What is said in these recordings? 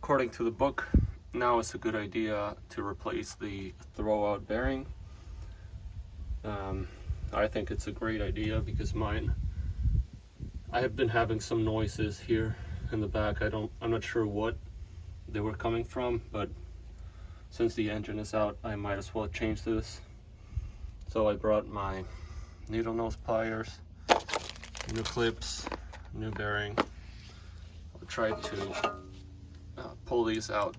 according to the book, now is a good idea to replace the throwout bearing. I think it's a great idea because I have been having some noises here in the back. I'm not sure what they were coming from, but since the engine is out, I might as well change this. So I brought my needle nose pliers, new clips, new bearing. I'll try to pull these out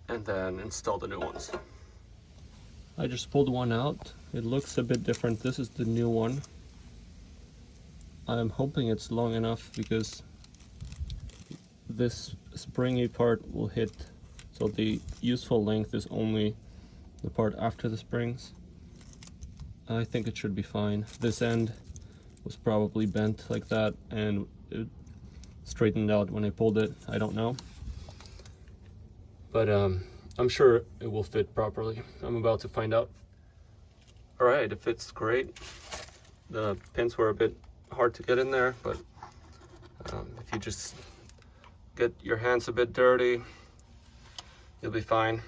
and then install the new ones. I just pulled one out. It looks a bit different. This is the new one. I'm hoping it's long enough because this springy part will hit, so the useful length is only the part after the springs. I think it should be fine. This end was probably bent like that and it straightened out when I pulled it. I don't know, but I'm sure it will fit properly. I'm about to find out. All right, it fits great. The pins were a bit hard to get in there, but if you just get your hands a bit dirty, you'll be fine.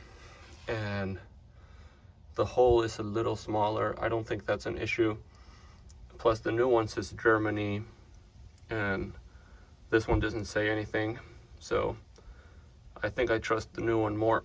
And the hole is a little smaller. I don't think that's an issue. Plus the new one says Germany and this one doesn't say anything, so I think I trust the new one more.